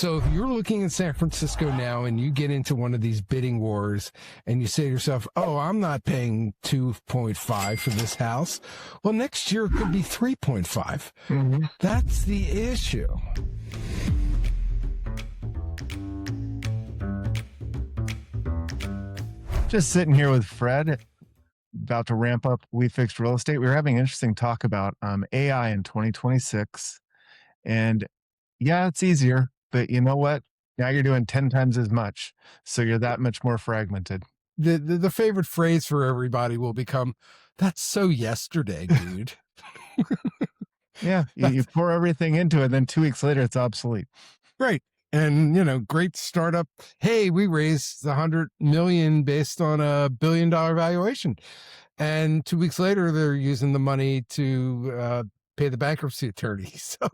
So if you're looking at San Francisco now and you get into one of these bidding wars and you say to yourself, oh, I'm not paying 2.5 for this house. Well, next year it could be 3.5. Mm-hmm. That's the issue. Just sitting here with Fred, about to ramp up We Fixed Real Estate. We were having an interesting talk about AI in 2026. And yeah, it's easier, but you know what? Now you're doing 10 times as much. So you're that much more fragmented. The favorite phrase for everybody will become, that's so yesterday, dude. Yeah, you pour everything into it, then 2 weeks later, it's obsolete. Right. And, great startup. Hey, we raised $100 million based on a $1 billion valuation. And 2 weeks later, they're using the money to pay the bankruptcy attorney. So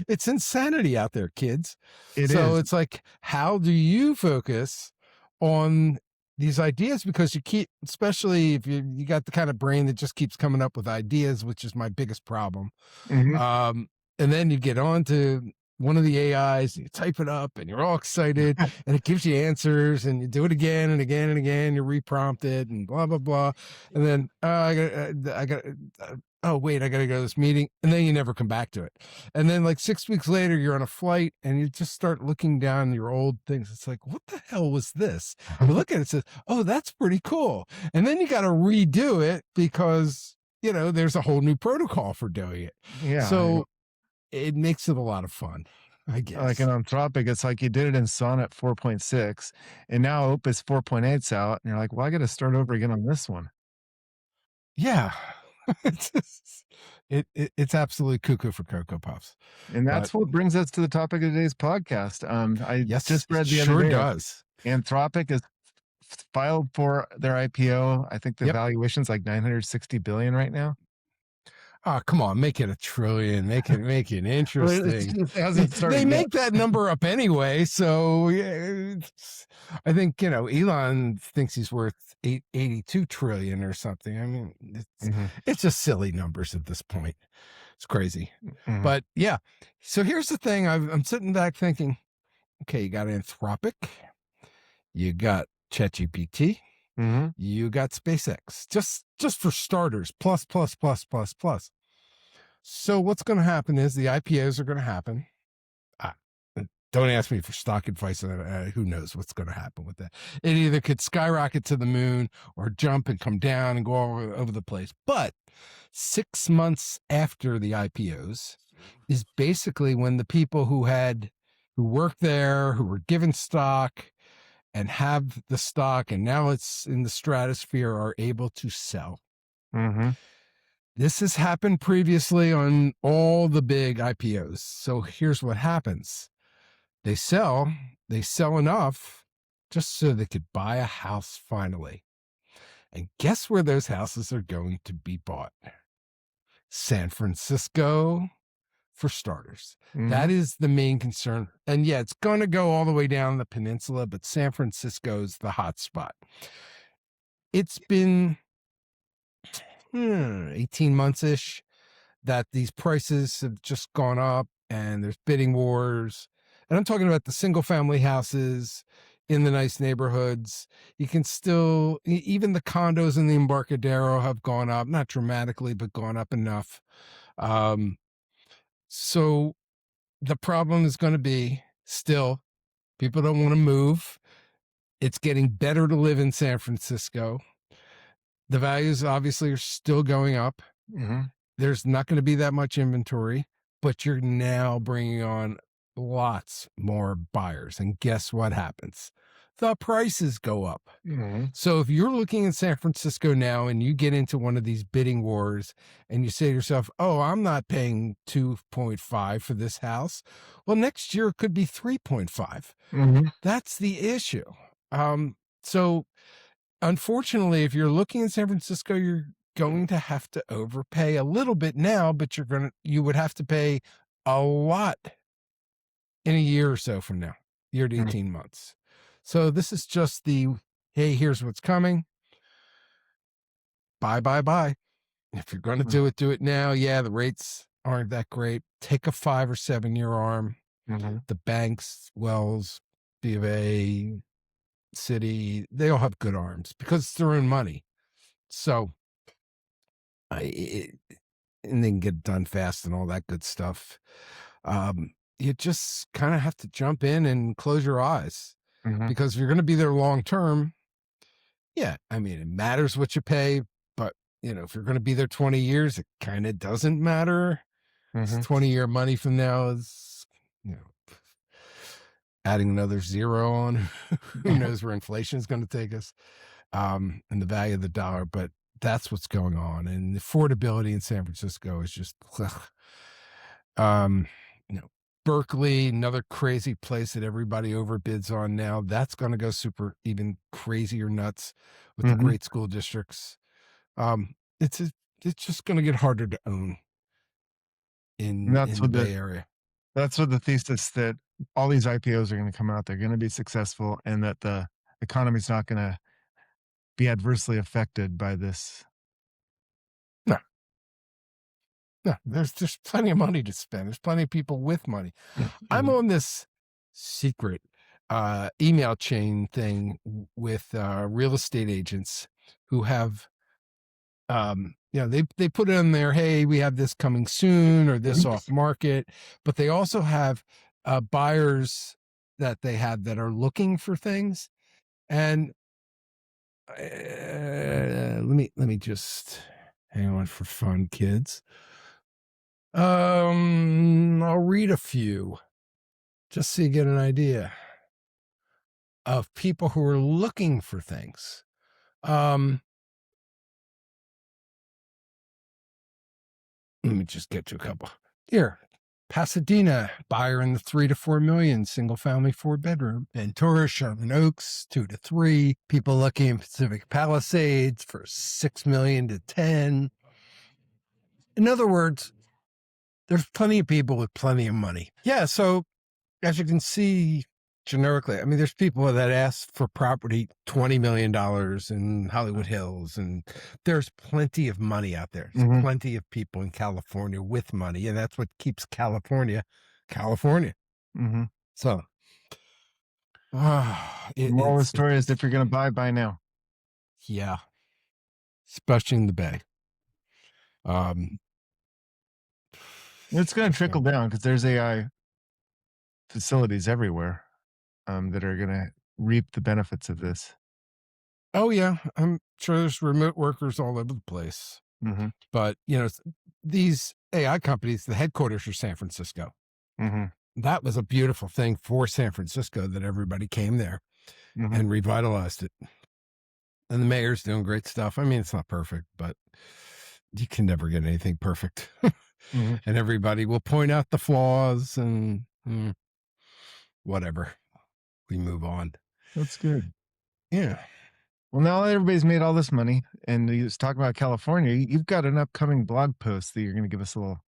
it's insanity out there, kids. It's like, how do you focus on these ideas? Because you keep, especially if you got the kind of brain that just keeps coming up with ideas, which is my biggest problem. Mm-hmm. And then you get on to one of the AIs, you type it up and you're all excited and it gives you answers and you do it again and again and again, you reprompt it and blah, blah, blah. And then, oh, wait, I got to go to this meeting. And then you never come back to it. And then like 6 weeks later, you're on a flight and you just start looking down your old things. It's like, what the hell was this? You look at it and says, oh, that's pretty cool. And then you got to redo it because, there's a whole new protocol for doing it. Yeah. So it makes it a lot of fun, I guess. Like in Anthropic, it's like you did it in Sonnet 4.6 and now Opus 4.8's out. And you're like, well, I got to start over again on this one. Yeah. It's absolutely cuckoo for Cocoa Puffs. And that's what brings us to the topic of today's podcast. I just read the other day. Sure does. Anthropic is filed for their IPO. I think the valuation's like $960 billion right now. Oh, come on, make it $1 trillion. Make it interesting. It hasn't started they make that number up anyway. So I think, Elon thinks he's worth 82 trillion or something. I mean, it's just silly numbers at this point. It's crazy. Mm-hmm. But yeah. So here's the thing. I'm sitting back thinking, okay, you got Anthropic, you got ChatGPT, you got SpaceX, just for starters, plus. So what's going to happen is the IPOs are going to happen. Don't ask me for stock advice. Who knows what's going to happen with that? It either could skyrocket to the moon or jump and come down and go all over the place. But 6 months after the IPOs is basically when the people who worked there, who were given stock and have the stock, and now it's in the stratosphere, are able to sell. Mm-hmm. This has happened previously on all the big IPOs. So here's what happens. They sell enough just so they could buy a house finally. And guess where those houses are going to be bought? San Francisco, for starters. Mm-hmm. That is the main concern. And yeah, it's going to go all the way down the peninsula, but San Francisco's the hot spot. It's been 18 months-ish that these prices have just gone up and there's bidding wars. And I'm talking about the single family houses in the nice neighborhoods. You can still, even the condos in the Embarcadero have gone up, not dramatically, but gone up enough. So the problem is going to be still, people don't want to move. It's getting better to live in San Francisco. The values obviously are still going up. Mm-hmm. There's not going to be that much inventory, but you're now bringing on lots more buyers. And guess what happens? The prices go up. Mm-hmm. So if you're looking in San Francisco now and you get into one of these bidding wars and you say to yourself, oh, I'm not paying 2.5 for this house. Well, next year it could be 3.5. Mm-hmm. That's the issue. So unfortunately, if you're looking in San Francisco, you're going to have to overpay a little bit now, but you would have to pay a lot in a year or so from now, year to 18 months. So this is just hey, here's what's coming. Buy. If you're going to do it now. Yeah, the rates aren't that great. Take a 5 or 7 year arm. Mhm. The banks, Wells, B of A, City, they all have good arms because it's their own money. So it, and they can get it done fast and all that good stuff. You just kind of have to jump in and close your eyes, Mhm. because if you're going to be there long term, yeah, I mean, it matters what you pay, but if you're going to be there 20 years, it kind of doesn't matter. It's Mhm. 20-year money from now is, you know, adding another zero on. Who knows where inflation is going to take us, and the value of the dollar. But that's what's going on. And the affordability in San Francisco is just, ugh. Um, you know, Berkeley, another crazy place that everybody overbids on now. That's going to go super even crazier nuts with the Mhm. great school districts. It's it's just going to get harder to own And in the Bay Area. that's what the thesis that all these IPOs are gonna come out, they're gonna be successful, and that the economy's not gonna be adversely affected by this. No, no, there's plenty of money to spend. There's plenty of people with money. I'm Mhm. on this secret email chain thing with real estate agents who have they put in there, hey, we have this coming soon or this Mhm. off market, but they also have buyers that they have that are looking for things. And let me just hang on for fun, kids. I'll read a few just so you get an idea of people who are looking for things. Um, Let me just get to a couple. Here, Pasadena, buyer in the 3 to 4 million, single family 4 bedroom. Ventura, Sherman Oaks, 2 to 3. People looking in Pacific Palisades for 6 million to 10. In other words, there's plenty of people with plenty of money. Yeah, so as you can see, generically, I mean, there's people that ask for property $20 million in Hollywood Hills, and there's plenty of money out there. There's Mhm. plenty of people in California with money, and that's what keeps California, California. Mhm. So, The moral of the story is if you're gonna buy now. yeah, especially in the Bay. Um, It's gonna so, trickle down because there's AI facilities everywhere, that are gonna reap the benefits of this. oh yeah, I'm sure there's remote workers all over the place, Mhm. but these AI companies, the headquarters are San Francisco. Mhm. That was a beautiful thing for San Francisco that everybody came there Mhm. and revitalized it. And the mayor's doing great stuff. I mean, it's not perfect, but you can never get anything perfect. Mhm. And everybody will point out the flaws and whatever. We move on. That's good. Yeah. Well, now that everybody's made all this money, and you was talking about California, you've got an upcoming blog post that you're gonna give us a little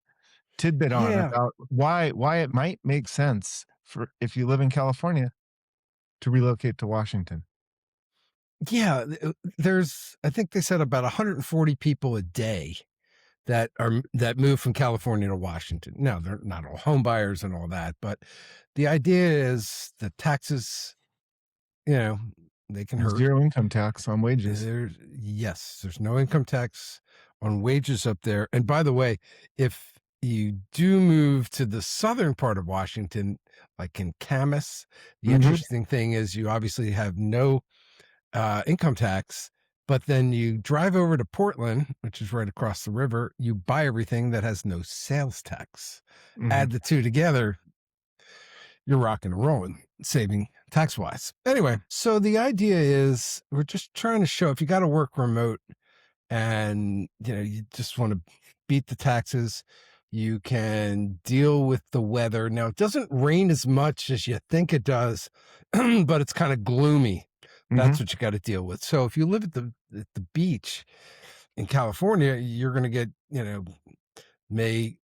tidbit on Yeah. about why it might make sense for if you live in California to relocate to Washington. Yeah. I think they said about 140 people a day that move from California to Washington. Now, they're not all home buyers and all that, but the idea is the taxes, you know, they can hurt. Zero income tax on wages. There's no income tax on wages up there. And by the way, if you do move to the southern part of Washington, like in Camas, the Mhm. interesting thing is you obviously have no income tax. But then you drive over to Portland, which is right across the river, you buy everything that has no sales tax. Mhm. Add the two together, you're rocking and rolling, saving tax wise. Anyway, so the idea is we're just trying to show if you got to work remote and you just want to beat the taxes, you can deal with the weather. Now it doesn't rain as much as you think it does, but it's kind of gloomy. Mhm. That's what you got to deal with. So if you live at the beach in California, you're going to get May,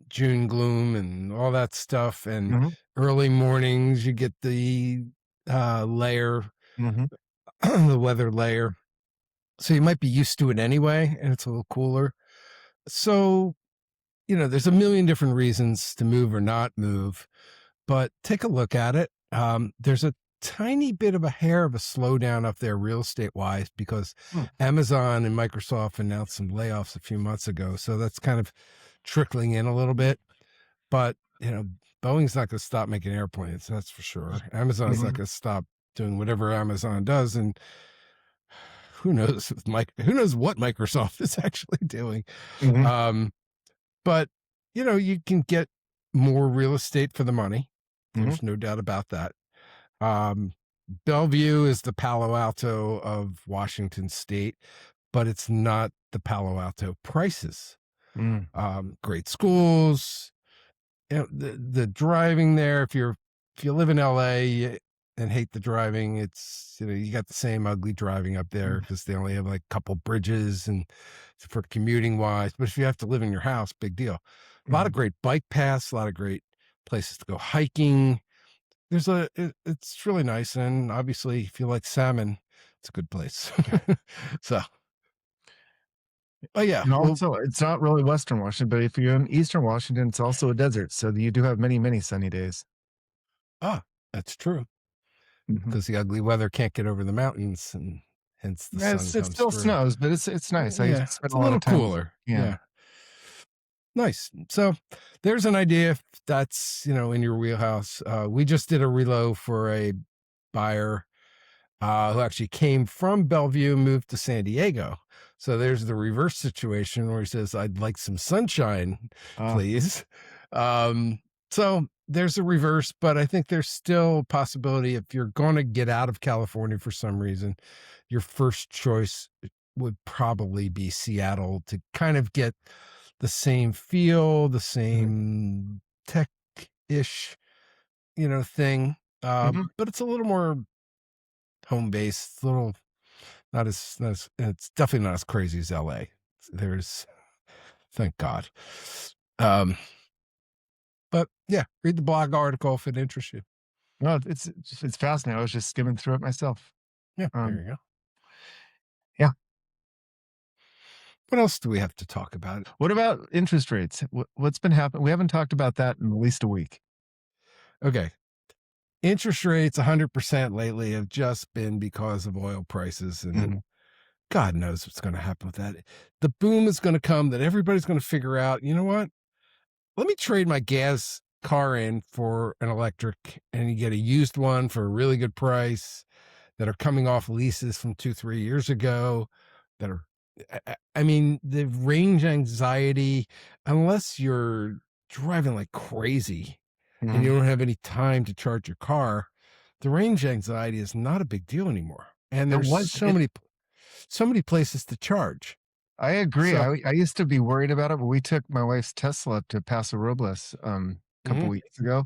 June gloom and all that stuff. And Mhm. early mornings, you get the layer, Mhm. the weather layer. So you might be used to it anyway, and it's a little cooler. So there's a million different reasons to move or not move, but take a look at it. There's a tiny bit of a hair of a slowdown up there real estate wise because Hmm. Amazon and Microsoft announced some layoffs a few months ago. So that's kind of trickling in a little bit. But, Boeing's not going to stop making airplanes. That's for sure. Amazon's not Mhm. going to stop doing whatever Amazon does. And who knows who knows what Microsoft is actually doing. Mhm. Um, but you can get more real estate for the money. Mhm. There's no doubt about that. Um, Bellevue is the Palo Alto of Washington State, but it's not the Palo Alto prices. Mm. Great schools, the driving there. If you live in LA and hate the driving, it's you got the same ugly driving up there because they only have like a couple bridges and for commuting wise. But if you have to live in your house, big deal. A lot of Mhm. great bike paths, a lot of great places to go hiking. It's really nice, and obviously, if you like salmon, it's a good place. So, oh yeah, And well, also, it's not really Western Washington, but if you're in Eastern Washington, it's also a desert, so you do have many, many sunny days. ah, that's true Mhm. because the ugly weather can't get over the mountains, and hence the Yeah, sun it comes still through. snows, but it's nice. I Yeah, spent it's a a lot little of time. cooler. Yeah. Yeah, nice. So, there's an idea if that's in your wheelhouse. We just did a reload for a buyer who actually came from Bellevue, moved to San Diego. So there's the reverse situation where he says, "I'd like some sunshine, Uh, please." Um, so there's a reverse, but I think there's still a possibility if you're going to get out of California for some reason, your first choice would probably be Seattle to kind of get the same feel, the mhm. same tech-ish, thing. Mhm. But it's a little more home base, little not as it's definitely not as crazy as LA. There's thank God. Um, but yeah, read the blog article if it interests you. No, it's fascinating. I was just skimming through it myself. Yeah, there Um, you go. yeah. What else do we have to talk about? What about interest rates? What's been happening? We haven't talked about that in at least a week. Okay. Interest rates 100% lately have just been because of oil prices and Mhm. God knows what's going to happen with that. The boom is going to come that everybody's going to figure out, you know what? Let me trade my gas car in for an electric and you get a used one for a really good price that are coming off leases from 2, 3 years ago that are, I mean, the range anxiety, unless you're driving like crazy and you Mhm. don't have any time to charge your car, the range anxiety is not a big deal anymore. And It there's was it so many places to charge. I agree. So, I used to be worried about it, but we took my wife's Tesla to Paso Robles, a couple mhm. weeks ago,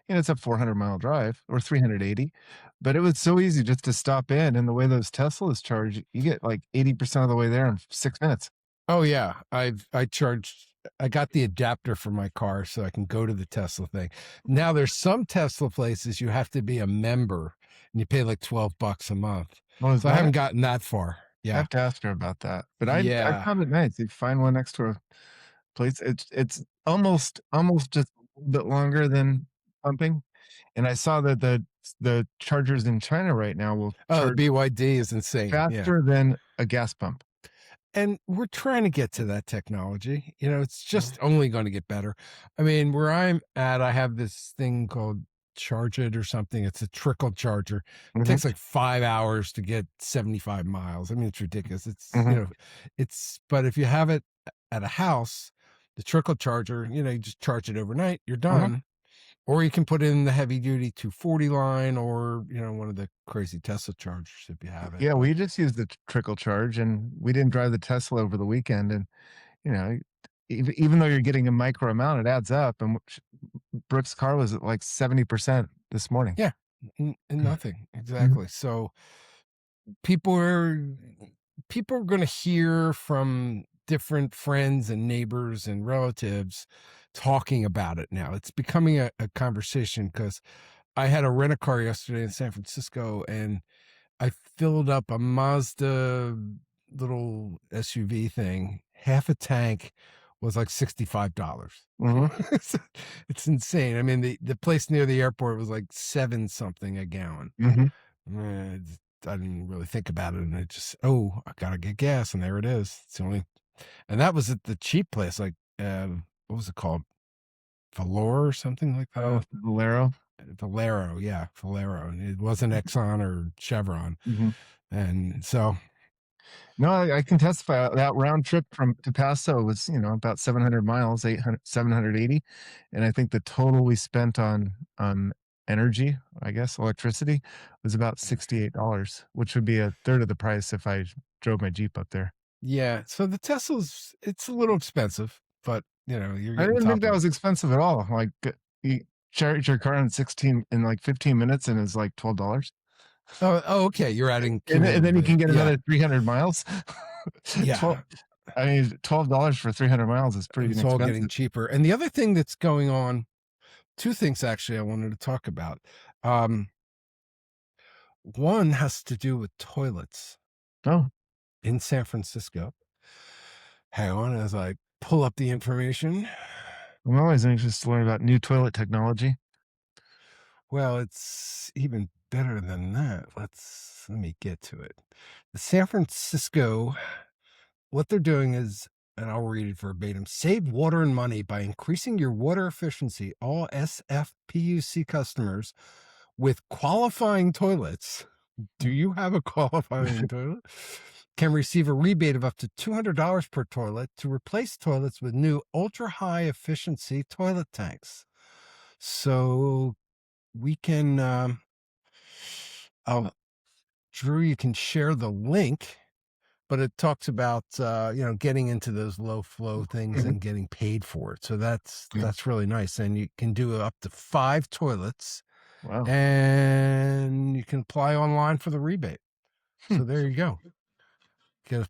and it's a 400-mile drive or 380, but it was so easy just to stop in, and the way those Teslas charge, you get like 80% of the way there in 6 minutes. Oh yeah, I got the adapter for my car so I can go to the Tesla thing. Now there's some Tesla places you have to be a member and you pay like $12 a month. Oh, is So I that haven't it? gotten that far. I Yeah. have to ask her about that, but I Yeah. found it nice. You find one next to a place, it's almost just a little bit longer than pumping, and I saw that the chargers in China right now will Oh, the charge BYD is insane. Yeah. faster than a gas pump. And we're trying to get to that technology. It's Mhm. just only going to get better. I mean, where I'm at, I have this thing called Charge It or something. It's a trickle charger. It Mhm. takes like 5 hours to get 75 miles. I mean, it's ridiculous. Mhm. But if you have it at a house, the trickle charger, you just charge it overnight, you're Mhm. done. Or you can put in the heavy duty 240 line or, one of the crazy Tesla chargers if you have it. Yeah, But we just used the trickle charge, and we didn't drive the Tesla over the weekend, and, you know, even though you're getting a micro amount, it adds up, and Brooke's car was at, like, 70% this morning. yeah, nothing. Mhm. Exactly. So people are people are going to hear from different friends and neighbors and relatives talking about it now. It's becoming a conversation because I had to rent a car yesterday in San Francisco and I filled up a Mazda little SUV thing, half a tank was like $65. Mhm. It's it's insane. I mean, the place near the airport was like 7 something a gallon. Mhm. I didn't really think about it, and I just, "Oh, I gotta get gas," and there it is. It's the only, and that was at the cheap place, like, what was it called? Valor or something like Oh, that? Valero. Valero, yeah, Valero, and it wasn't Exxon or Chevron, Mhm. and so No, I can testify that round trip from to Paso was, about 700 miles, 800, 780, and I think the total we spent on energy, I guess, electricity, was about $68, which would be a third of the price if I drove my Jeep up there. yeah, so the Tesla's, it's a little expensive, but, you're I getting didn't think top that of it. was expensive at all. Like, you charge your car in like 15 minutes and it's like $12. Oh, okay, you're adding And then you cumulatively. can get Yeah, another 300 miles. 12 yeah, I mean, $12 for 300 miles is pretty it's all getting inexpensive. cheaper, and the other thing that's going on, 2 things actually I wanted to talk about. Um, One has to do with toilets Oh, in San Francisco. Hang on as I pull up the information. I'm always anxious to learn about new toilet technology. Well, it's even better than that. Let me get to it. The San Francisco, what they're doing is, and I'll read it verbatim: save water and money by increasing your water efficiency. All SFPUC customers with qualifying toilets, do you have a qualifying toilet? Can receive a rebate of up to $200 per toilet to replace toilets with new ultra high efficiency toilet tanks. So we can, I'll, Drew, you can share the link, but it talks about, getting into those low flow things Mhm. and getting paid for it. So Yeah. that's really nice. And you can do up to 5 toilets, Wow. and you can apply online for the rebate. Hmm. So there you go. Get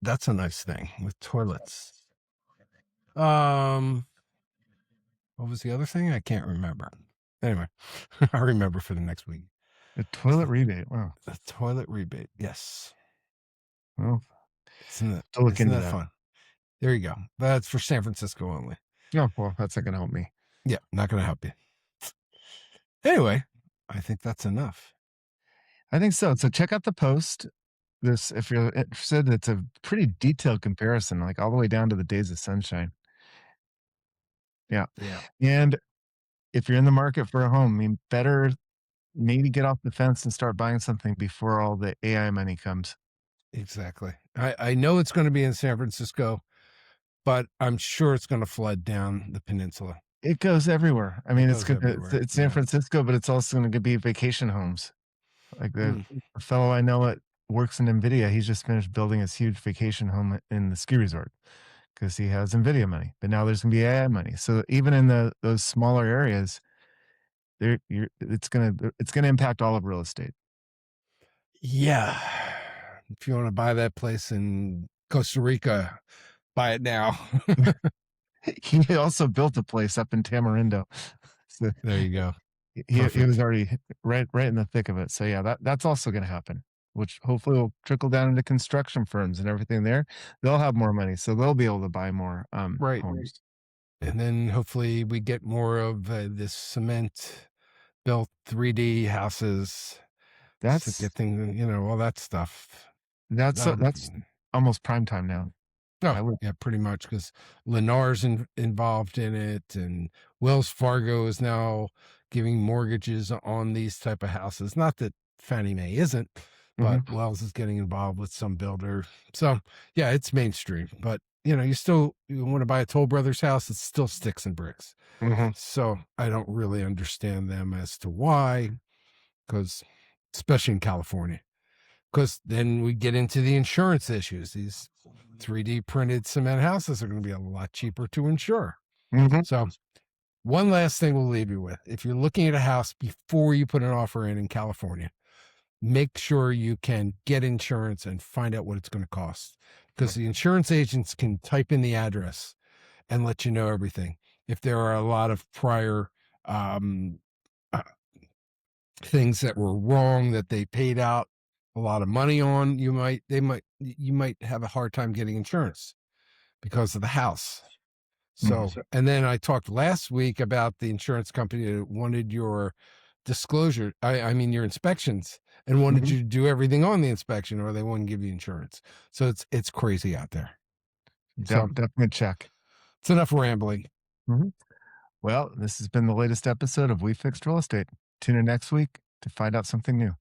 That's a nice thing with toilets. Um, what was the other thing? I can't remember. Anyway, I'll remember for the next week. A toilet rebate. Wow. A toilet rebate. Yes. Well, Isn't that to look isn't into that that. fun? There you go. That's for San Francisco only. Oh, well, that's not going to help me. Yeah, not gonna help you. Anyway, I think that's enough. I think so. So check out the post. This, if you're interested, it's a pretty detailed comparison, like all the way down to the days of sunshine. Yeah. Yeah, And if you're in the market for a home, I mean, better maybe get off the fence and start buying something before all the AI money comes. exactly. I know it's gonna be in San Francisco, but I'm sure it's gonna flood down the peninsula. It goes everywhere. I It mean, goes everywhere. it's San Yeah. Francisco, but it's also going to be vacation homes. Like Hmm. a fellow I know that works in NVIDIA, he's just finished building his huge vacation home in the ski resort because he has NVIDIA money. But now there's going to be AI money. So even in those smaller areas, it's gonna impact all of real estate. Yeah. If you wanna buy that place in Costa Rica, buy it now. He also built a place up in Tamarindo. So There you go. he was Perfect. already right in the thick of it. So yeah, that's also going to happen, which hopefully will trickle down into construction firms and everything there. They'll have more money, so they'll be able to buy more Right. homes. And then hopefully we get more of, this cement built 3D houses to That's get things, all that stuff. that's almost prime time now. Oh, I would. yeah, pretty much, because Lennar's involved in it, and Wells Fargo is now giving mortgages on these type of houses. Not that Fannie Mae isn't, but Mhm, Wells is getting involved with some builder. So yeah, it's mainstream, but you want to buy a Toll Brothers house, it's still sticks and bricks. mhm, So I don't really understand them as to why, because especially in California, because then we get into the insurance issues. These 3D printed cement houses are going to be a lot cheaper to insure. mhm. So, one last thing we'll leave you with: if you're looking at a house before you put an offer in California, make sure you can get insurance and find out what it's going to cost, because the insurance agents can type in the address and let you know everything. If there are a lot of prior, um, uh, things that were wrong that they paid out a lot of money on, you might have a hard time getting insurance. because of the house. Mhm. So, and then I talked last week about the insurance company that wanted your disclosure, I mean your inspections, and wanted Mhm. you to do everything on the inspection, or they wouldn't give you insurance. So it's crazy out there. So Definitely check. it's enough rambling. Mhm. Well, this has been the latest episode of We Fixed Real Estate. Tune in next week to find out something new.